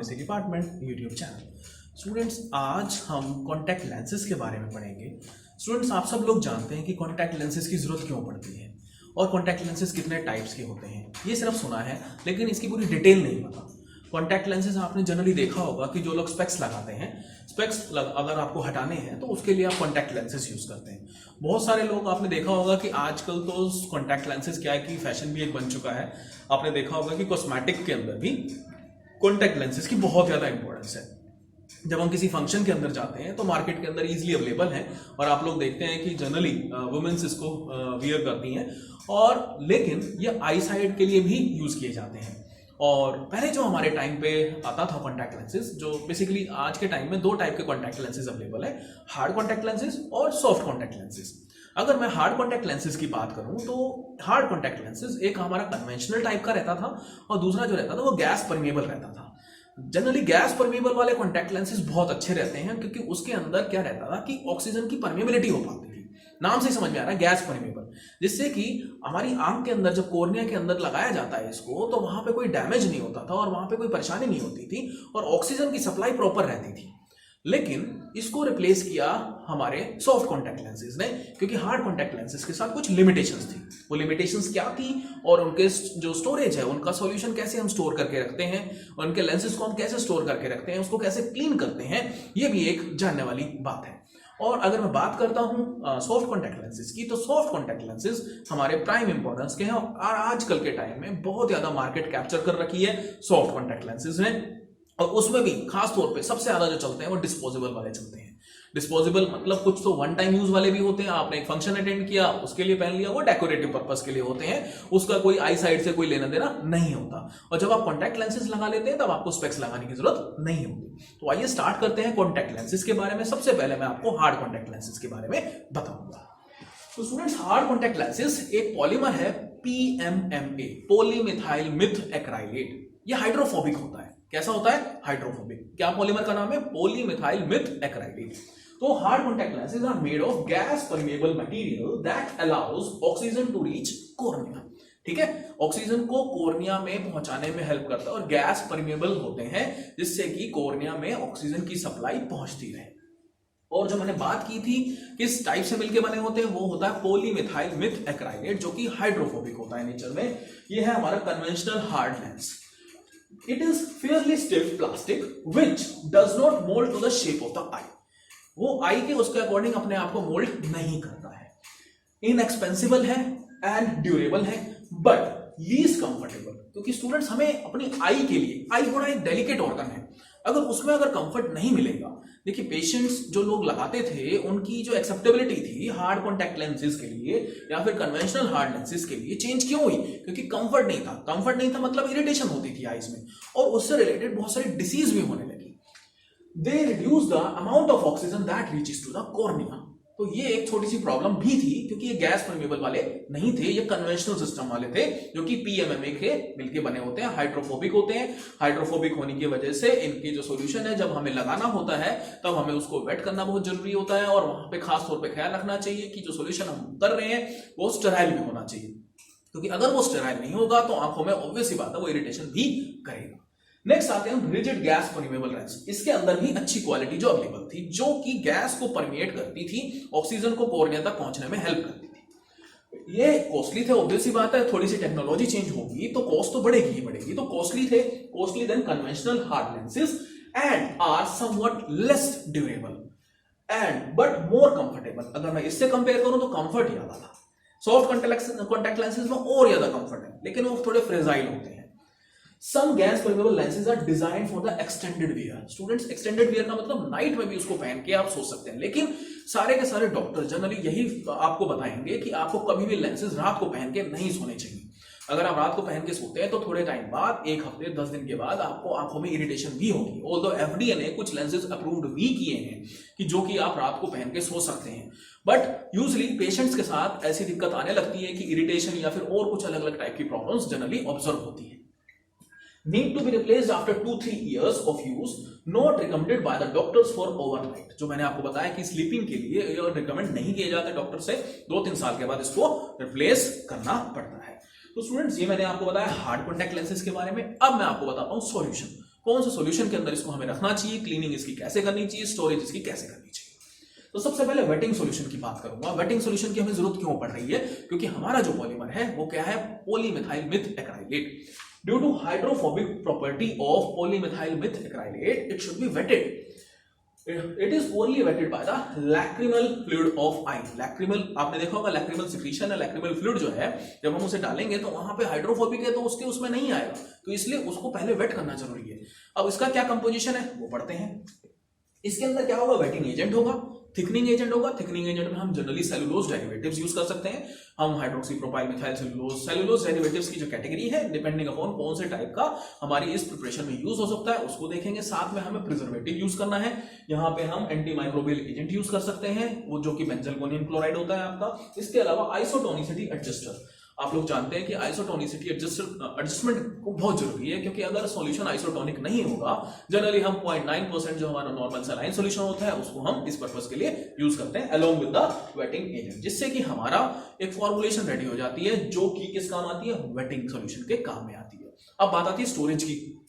Pharmacy department YouTube channel. Students, आज हम contact lenses के बारे में पढ़ेंगे। स्टूडेंट्स, आप सब लोग जानते हैं कि कॉन्टैक्ट लेंसेज की ज़रूरत क्यों पड़ती है और कॉन्टैक्ट लेंसेज कितने टाइप्स के होते हैं, ये सिर्फ सुना है लेकिन इसकी पूरी डिटेल नहीं पता। कॉन्टैक्ट लेंसेज आपने जनरली देखा होगा कि जो लोग स्पेक्स लगाते हैं, स्पेक्स अगर आपको हटाने हैं तो उसके लिए आप कॉन्टैक्ट लेंसेज यूज़ करते हैं। बहुत सारे लोग आपने देखा होगा कि आजकल तो कॉन्टैक्ट लेंसेज क्या है कि फैशन भी एक बन चुका है। आपने देखा होगा कि कॉस्मेटिक के अंदर भी कॉन्टैक्ट लेंसेज की बहुत ज़्यादा इंपॉर्टेंस है। जब हम किसी फंक्शन के अंदर जाते हैं तो मार्केट के अंदर इजीली अवेलेबल है और आप लोग देखते हैं कि जनरली वुमेन्स इसको वियर करती हैं, और लेकिन ये आई साइड के लिए भी यूज़ किए जाते हैं। और पहले जो हमारे टाइम पे आता था कॉन्टैक्ट लेंसेज, जो बेसिकली आज के टाइम में दो टाइप के कॉन्टैक्ट लेंसेज अवेलेबल है, हार्ड कॉन्टैक्ट लेंसेज और सॉफ्ट कॉन्टैक्ट लेंसेज। अगर मैं हार्ड कॉन्टैक्ट लेंसेज की बात करूं तो हार्ड कॉन्टैक्ट लेंसेज एक हमारा कन्वेंशनल टाइप का रहता था और दूसरा जो रहता था वो गैस परमेबल रहता था। जनरली गैस परमेबल वाले कॉन्टैक्ट लेंसेज बहुत अच्छे रहते हैं क्योंकि उसके अंदर क्या रहता था कि ऑक्सीजन की परमेबिलिटी हो पाती थी। नाम से समझ में आ रहा है गैस परमेबल, जिससे कि हमारी आंख के अंदर जब कॉर्निया के अंदर लगाया जाता है इसको, तो वहां पे कोई डैमेज नहीं होता था और वहां पे कोई परेशानी नहीं होती थी और ऑक्सीजन की सप्लाई प्रॉपर रहती थी। लेकिन इसको रिप्लेस किया हमारे सॉफ्ट कॉन्टैक्ट लेंसेज ने, क्योंकि हार्ड कॉन्टैक्ट लेंसेज के साथ कुछ लिमिटेशंस थी। वो लिमिटेशंस क्या थी और उनके जो स्टोरेज है, उनका सॉल्यूशन कैसे हम स्टोर करके रखते हैं, उनके लेंसेज को हम कैसे स्टोर करके रखते हैं, उसको कैसे क्लीन करते हैं, ये भी एक जानने वाली बात है। और अगर मैं बात करता हूं सॉफ्ट कॉन्टैक्ट लेंसेज की, तो सॉफ्ट कॉन्टैक्ट लेंसेज हमारे प्राइम इंपॉर्टेंस के हैं और आजकल के टाइम में बहुत ज्यादा मार्केट कैप्चर कर रखी है सॉफ्ट कॉन्टैक्ट लेंसेज ने। और उसमें भी खास तौर पे सबसे ज्यादा जो चलते हैं वो डिस्पोजेबल वाले चलते हैं। डिस्पोजेबल मतलब कुछ तो वन टाइम यूज वाले भी होते हैं, आपने एक फंक्शन अटेंड किया उसके लिए पहन लिया, वो डेकोरेटिव पर्पस के लिए होते हैं, उसका कोई आई साइड से कोई लेना देना नहीं होता। और जब आप कॉन्टैक्ट लेंसेज लगा लेते हैं तब आपको स्पेक्स लगाने की जरूरत नहीं होती। तो आइए स्टार्ट करते हैं कॉन्टैक्ट लेंसेज के बारे में। सबसे पहले मैं आपको हार्ड कॉन्टैक्ट लेंसेज के बारे में बताऊंगा। तो स्टूडेंट्स, हार्ड कॉन्टैक्ट लेंसेज एक पॉलीमर है PMMA, पॉलीमिथाइल मिथ एक्राइलेट। ये हाइड्रोफोबिक होता है। कैसा होता है? हाइड्रोफोबिक। क्या पॉलीमर का नाम है? Polymethyl myth acrylate. तो hard contact lenses are made of gas permeable material that allows oxygen to reach cornea. ठीक है, ऑक्सीजन को कॉर्निया में पहुंचाने में हेल्प करता है और गैस परमेबल होते हैं जिससे कि कॉर्निया में ऑक्सीजन की सप्लाई पहुंचती रहे। और जो मैंने बात की थी किस टाइप से मिलके बने होते हैं, वो होता है पॉलीमिथाइल मिथ एक्राइलेट, जो कि हाइड्रोफोबिक होता है नेचर में। ये है हमारा conventional hard lens. It is fairly stiff plastic which does not mold to the shape of the eye. वो आई के उसके अकॉर्डिंग अपने आप को मोल्ड नहीं करता है। इनएक्सपेंसिबल है एंड ड्यूरेबल है बट लीस्ट कंफर्टेबल, क्योंकि स्टूडेंट्स हमें अपनी आई के लिए, आई बड़ा एक डेलिकेट ऑर्गन है, अगर उसमें अगर कंफर्ट नहीं मिलेगा। देखिए, पेशेंट्स जो लोग लगाते थे उनकी जो एक्सेप्टेबिलिटी थी हार्ड कॉन्टैक्ट लेंसेज के लिए या फिर कन्वेंशनल हार्ड लेंसेज के लिए चेंज क्यों हुई? क्योंकि कंफर्ट नहीं था। कंफर्ट नहीं था मतलब इरिटेशन होती थी आईज में और उससे रिलेटेड बहुत सारी डिसीज भी होने लगी। They reduce the amount of oxygen that reaches to the cornea. तो ये एक छोटी सी प्रॉब्लम भी थी क्योंकि ये गैस परमेबल वाले नहीं थे, ये कन्वेंशनल सिस्टम वाले थे जो कि PMMA के मिलके बने होते हैं, हाइड्रोफोबिक होते हैं। हाइड्रोफोबिक होने की वजह से इनकी जो सॉल्यूशन है, जब हमें लगाना होता है तब हमें उसको वेट करना बहुत जरूरी होता है और वहां पे खास तौर पे ख्याल रखना चाहिए कि जो सॉल्यूशन हम कर रहे हैं वो स्टेराइल भी होना चाहिए, क्योंकि अगर वो स्टेराइल नहीं होगा तो आंखों में ऑब्वियस सी बात है वो इरिटेशन भी करेगा। नेक्स्ट आते हैं रिजिड गैस परमेबल लेंस। इसके अंदर भी अच्छी क्वालिटी जो अवेलेबल थी, जो कि गैस को परमेट करती थी, ऑक्सीजन को कॉर्निया तक पहुंचने में हेल्प करती थी। ये कॉस्टली थे, ऑब्वियस सी बात है, थोड़ी सी टेक्नोलॉजी चेंज होगी तो कॉस्ट तो बढ़ेगी ही बढ़ेगी। तो कॉस्टली थे, costly than conventional hard lenses and are somewhat less durable and but more comfortable. अगर मैं इससे कंपेयर करूं तो कंफर्ट ज्यादा था। सॉफ्ट कॉन्टैक्ट लेंसेज में और ज्यादा कंफर्ट है लेकिन वो थोड़े फ्रेजाइल होते हैं। Some gas permeable lenses are designed for the extended wear. Students, extended wear का मतलब नाइट में भी उसको पहन के आप सो सकते हैं, लेकिन सारे के सारे डॉक्टर जनरली यही आपको बताएंगे कि आपको कभी भी लेंसेज रात को पहन के नहीं सोने चाहिए। अगर आप रात को पहन के सोते हैं तो थोड़े टाइम बाद, एक हफ्ते 10 दिन के बाद आपको आंखों में इरिटेशन भी होगी। ऑल्दो FDA ने कुछ लेंसेज अप्रूव्ड भी किए हैं कि जो कि आप रात को पहन के सो सकते हैं, बट यूजली पेशेंट्स के साथ ऐसी दिक्कत आने लगती है कि इरिटेशन या फिर और कुछ अलग अलग टाइप की प्रॉब्लम्स जनरली ऑब्जर्व होती है। Need to be replaced after 2-3 years of use, not recommended by the doctors for overnight. जो मैंने आपको बताया कि स्लीपिंग के लिए ये रिकमेंड नहीं किए जाते डॉक्टर से, 2-3 साल के बाद इसको रिप्लेस करना पड़ता है। तो स्टूडेंट्स, ये मैंने आपको बताया हार्ड कॉन्टैक्ट लेंसेज के बारे में। अब मैं आपको बताता हूं सॉल्यूशन। कौन से सॉल्यूशन के अंदर इसको हमें रखना चाहिए, क्लीनिंग इसकी कैसे करनी चाहिए, स्टोरेज इसकी कैसे करनी चाहिए। तो सबसे पहले वेटिंग सॉल्यूशन की बात करूंगा। वेटिंग सॉल्यूशन की हमें जरूरत क्यों पड़ रही है, क्योंकि हमारा जो पॉलीमर है वो क्या है, polymethyl myth acrylate. Due to hydrophobic property of polymethyl myth acrylate it should be wetted. It is poorly wetted by the lacrimal fluid of eye. Lacrimal आपने देखा होगा, lacrimal secretion है, lacrimal fluid जो है जब हम उसे डालेंगे तो वहां पे हाइड्रोफोबिक है तो उसके उसमें नहीं आएगा, तो इसलिए उसको पहले वेट करना जरूरी है। अब इसका क्या कंपोजिशन है वो पढ़ते हैं। इसके अंदर क्या होगा, वेटिंग एजेंट होगा, थिकनिंग एजेंट होगा। थिकनिंग एजेंट में हम जनरली सेलुलोज डेरिवेटिव्स यूज कर सकते हैं। हम hydroxy propyl methyl cellulose derivatives की जो कैटेगरी है डिपेंडिंग अपॉन कौन से टाइप का हमारी इस प्रिपरेशन में यूज हो सकता है उसको देखेंगे। साथ में हमें प्रिजर्वेटिव यूज करना है। यहाँ पे हम एंटी माइक्रोबियल एजेंट यूज कर सकते हैं, वो जो कि बेंजलगोनियम क्लोराइड होता है आपका। इसके अलावा आइसोटोनिसिटी एडजस्टर, आप लोग जानते हैं कि आइसोटोनिसिटी एडजस्टमेंट बहुत जरूरी है, क्योंकि अगर सॉल्यूशन आइसोटोनिक नहीं होगा, जनरली हम 0.9% जो हमारा नॉर्मल सलाइन सॉल्यूशन होता है उसको हम इस पर्पस के लिए यूज करते हैं along with the waiting agent, जिससे कि हमारा एक फॉर्मुलेशन रेडी हो जाती है जो कि किस काम आती है, वेटिंग सॉल्यूशन के काम में आती है। अब बात आती है स्टोरेज की।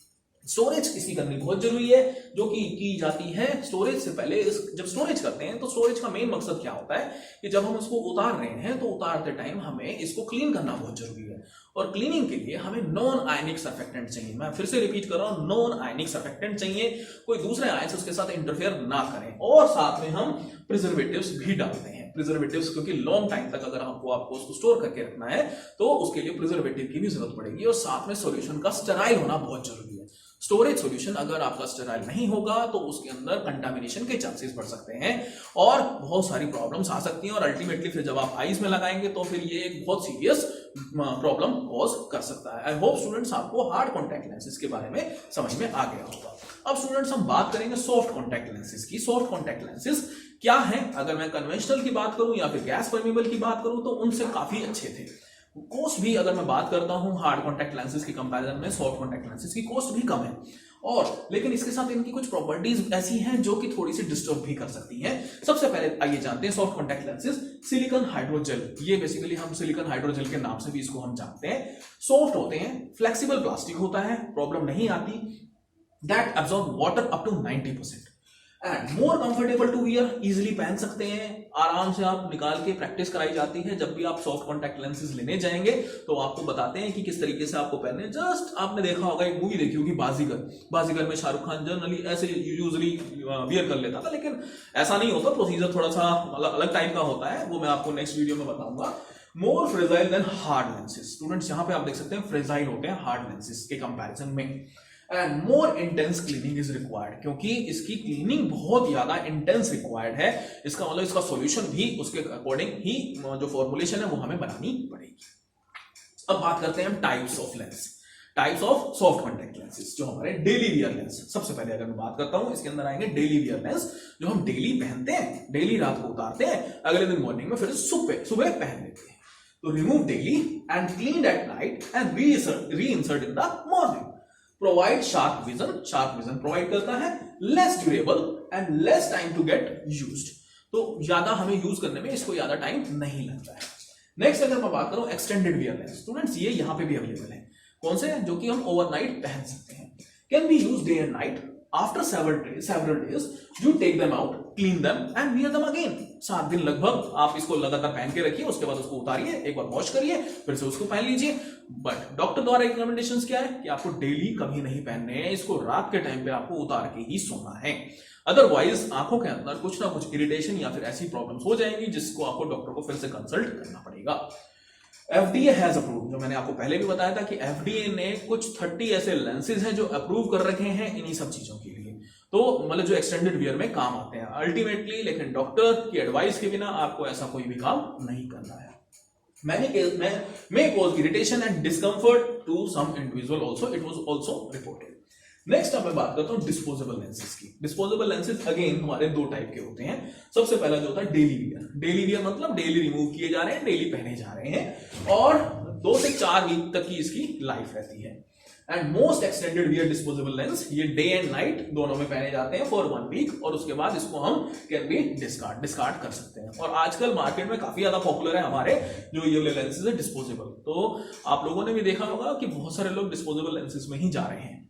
स्टोरेज इसकी करनी बहुत जरूरी है, जो कि की जाती है स्टोरेज से पहले। जब स्टोरेज करते हैं तो स्टोरेज का मेन मकसद क्या होता है कि जब हम इसको उतार रहे हैं तो उतारते टाइम हमें इसको क्लीन करना बहुत जरूरी है, और क्लीनिंग के लिए हमें नॉन आयनिक सर्फेक्टेंट चाहिए। मैं फिर से रिपीट कर रहा हूं, नॉन आयनिक सर्फेक्टेंट चाहिए, कोई दूसरे आयंस उसके साथ इंटरफेयर ना करें। और साथ में हम प्रिजर्वेटिव्स भी डालते हैं। प्रिजर्वेटिव्स क्योंकि लॉन्ग टाइम तक अगर आपको उसको स्टोर करके रखना है तो उसके लिए प्रिजर्वेटिव की भी जरूरत पड़ेगी, और साथ में सॉल्यूशन का स्टेराइल होना बहुत जरूरी है। स्टोरेज सॉल्यूशन अगर आपका स्टेराइल नहीं होगा तो उसके अंदर कंटामिनेशन के चांसेस बढ़ सकते हैं और बहुत सारी प्रॉब्लम्स आ सकती हैं, और अल्टीमेटली फिर जब आप आईज में लगाएंगे तो फिर ये एक बहुत सीरियस प्रॉब्लम कॉज कर सकता है। आई होप स्टूडेंट्स आपको हार्ड कॉन्टैक्ट लेंसेज के बारे में समझ में आ गया होगा। अब स्टूडेंट्स हम बात करेंगे सॉफ्ट कॉन्टैक्ट लेंसेज की। सॉफ्ट कॉन्टैक्ट लेंसेज क्या है, अगर मैं कन्वेंशनल की बात करूं या फिर गैस परमेबल की बात करूं तो उनसे काफी अच्छे थे। कॉस्ट भी अगर मैं बात करता हूं हार्ड कॉन्टैक्ट लेंसेज के कंपैरिजन में, सॉफ्ट कॉन्टैक्ट लेंसेज की कॉस्ट भी कम है, और लेकिन इसके साथ इनकी कुछ प्रॉपर्टीज ऐसी हैं जो कि थोड़ी सी डिस्टर्ब भी कर सकती हैं। सबसे पहले आइए जानते हैं soft contact lenses silicon hydrogel. ये बेसिकली हम सिलिकॉन हाइड्रोजेल के नाम से भी इसको हम जानते हैं। सॉफ्ट होते हैं, फ्लेक्सिबल प्लास्टिक होता है, प्रॉब्लम नहीं आती, that absorb water up to 90%, and more comfortable to wear, easily पहन सकते हैं, आराम से आप निकाल के प्रैक्टिस कराई जाती है। जब भी आप सॉफ्ट कॉन्टैक्ट लेंसेज लेने जाएंगे तो आपको बताते हैं कि किस तरीके से आपको पहनने। जस्ट आपने देखा होगा, एक मूवी देखी होगी बाजीगर में शाहरुख खान जनरली ऐसे यूजुअली वियर कर लेता था, लेकिन ऐसा नहीं होता, प्रोसीजर थोड़ा सा अलग टाइप का होता है, वो मैं आपको नेक्स्ट वीडियो में बताऊंगा। More fragile than hard lenses. Students यहां पे आप देख सकते हैं फ्रेजाइल होते हैं हार्ड लेंसेज के कंपैरिजन में, and more intense cleaning is required, क्योंकि इसकी क्लीनिंग बहुत ज्यादा इंटेंस रिक्वायर्ड है। इसका मतलब इसका सॉल्यूशन भी उसके अकॉर्डिंग ही जो फॉर्मुलेशन है वो हमें बनानी पड़ेगी। अब बात करते हैं हम types of lens, types of soft contact lenses जो हमारे डेली वियर लेंस। सबसे पहले अगर मैं बात करता हूं, इसके अंदर आएंगे डेली वियर लेंस जो हम डेली पहनते हैं, डेली रात को उतारते हैं, अगले दिन मॉर्निंग में फिर सुबह पहन लेते हैं। तो remove daily and clean at night and reinsert in the morning. Provide sharp vision provide करता है, less durable and less time to get used, तो ज्यादा हमें यूज करने में इसको ज्यादा टाइम नहीं लगता है। नेक्स्ट अगर मैं बात करूं एक्सटेंडेड वियर लेंस, स्टूडेंट्स ये यहां पे भी अवेलेबल है। कौन से, जो कि हम ओवरनाइट पहन सकते हैं, can be use day and night, after several days you take them out, clean them and wear them again। 7 दिन लगभग आप इसको लगातार पहन के रखिए, उसके बाद उसको उतारिए, एक बार वॉश करिए, फिर से उसको पहन लीजिए। बट डॉक्टर द्वारा रिकमेंडेशंस क्या है कि आपको डेली कभी नहीं पहनने हैं, इसको रात के टाइम पे आपको उतार के ही सोना है, अदरवाइज आंखों के अंदर कुछ ना कुछ इरिटेशन या फिर ऐसी प्रॉब्लम्स हो जाएंगी जिसको आपको डॉक्टर को फिर से कंसल्ट करना पड़ेगा। FDA हैज अप्रूव्ड, जो मैंने आपको पहले भी बताया था कि FDA ने कुछ 30 ऐसे लेंसेज हैं जो अप्रूव कर रखे हैं इन्हीं सब चीजों के लिए, तो मतलब जो एक्सटेंडेड वियर में काम आते हैं अल्टीमेटली, लेकिन डॉक्टर की एडवाइस के बिना आपको ऐसा कोई भी काम नहीं करना है। Many cases may cause irritation and discomfort to some individual also, it was also reported। Next अब मैं बात करता हूं डिस्पोजेबल लेंसेज की। डिस्पोजेबल लेंसेज अगेन हमारे दो टाइप के होते हैं। सबसे पहला जो होता है डेली वियर। डेली वियर मतलब डेली रिमूव किए जा रहे हैं, डेली पहने जा रहे हैं, और 2 से 4 वीक तक की इसकी लाइफ रहती है। And most extended wear disposable lens, ये डे एंड नाइट दोनों में पहने जाते हैं फॉर 1 वीक, और उसके बाद इसको हम कैन बी डिस्कार्ड कर सकते हैं। और आजकल मार्केट में काफी ज्यादा पॉपुलर है हमारे जो ये लेंसेज है डिस्पोजेबल, तो आप लोगों ने भी देखा होगा कि बहुत सारे लोग डिस्पोजेबल लेंसेज में ही जा रहे हैं।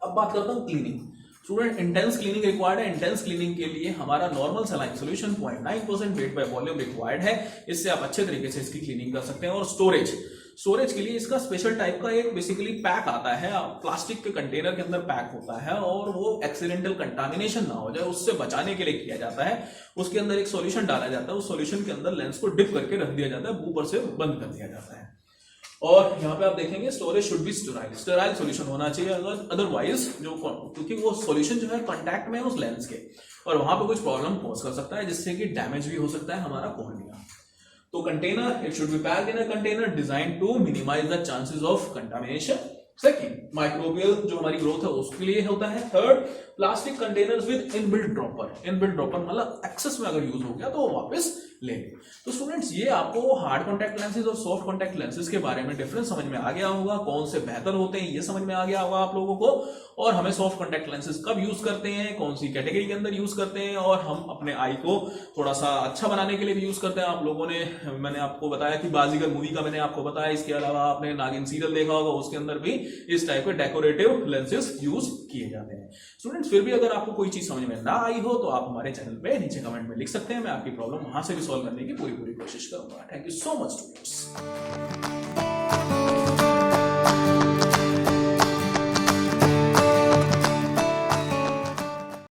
अब बात करता हूँ cleaning. Student intense cleaning required है। इंटेंस क्लीनिंग के लिए हमारा normal saline solution 0.9% weight by volume required है। इससे आप अच्छे तरीके से इसकी क्लीनिंग कर सकते हैं। और स्टोरेज के लिए इसका स्पेशल टाइप का एक बेसिकली पैक आता है, प्लास्टिक के कंटेनर के अंदर पैक होता है, और वो एक्सीडेंटल कंटामिनेशन ना हो जाए उससे बचाने के लिए किया जाता है। उसके अंदर एक सॉल्यूशन डाला जाता है, उस सॉल्यूशन के अंदर लेंस को डिप करके रख दिया जाता है, ऊपर से बंद कर दिया जाता है। और यहाँ पे आप देखेंगे storage should be sterile solution होना चाहिए, अगर अदरवाइज क्योंकि वो सॉल्यूशन जो है कांटेक्ट में है उस लेंस के, और वहां पे कुछ प्रॉब्लम कॉज कर सकता है, जिससे कि डैमेज भी हो सकता है हमारा कॉर्निया। तो container, it should be packed in a container design to minimise the chances of contamination. Second, microbial जो हमारी ग्रोथ है उसके लिए होता है। Third, plastic containers with inbuilt dropper. Inbuilt dropper मतलब एक्सेस में अगर यूज हो गया तो वो वापस ले। तो स्टूडेंट्स ये आपको हार्ड कॉन्टैक्ट लेंसेज और सॉफ्ट कॉन्टैक्ट लेंसेज के बारे में डिफरेंस समझ में आ गया होगा, कौन से बेहतर होते हैं ये समझ में आ गया होगा आप लोगों को, और हमें सॉफ्ट कॉन्टैक्ट लेंसेज कब यूज करते हैं, कौन सी कैटेगरी के अंदर यूज करते हैं, और हम अपने आई को थोड़ा सा अच्छा बनाने के लिए भी यूज करते हैं। आप लोगों ने, मैंने आपको बताया कि बाजीगर मूवी का मैंने आपको बताया, इसके अलावा आपने नागिन सीरियल देखा होगा, उसके अंदर भी इस टाइप के डेकोरेटिव लेंसेज यूज किए जाते हैं। स्टूडेंट्स फिर भी अगर आपको कोई चीज समझ में ना आई हो तो आप हमारे चैनल पे नीचे कमेंट में लिख सकते हैं, मैं आपकी प्रॉब्लम वहां से भी सॉल्व करने की पूरी कोशिश करूंगा। Thank you so much students.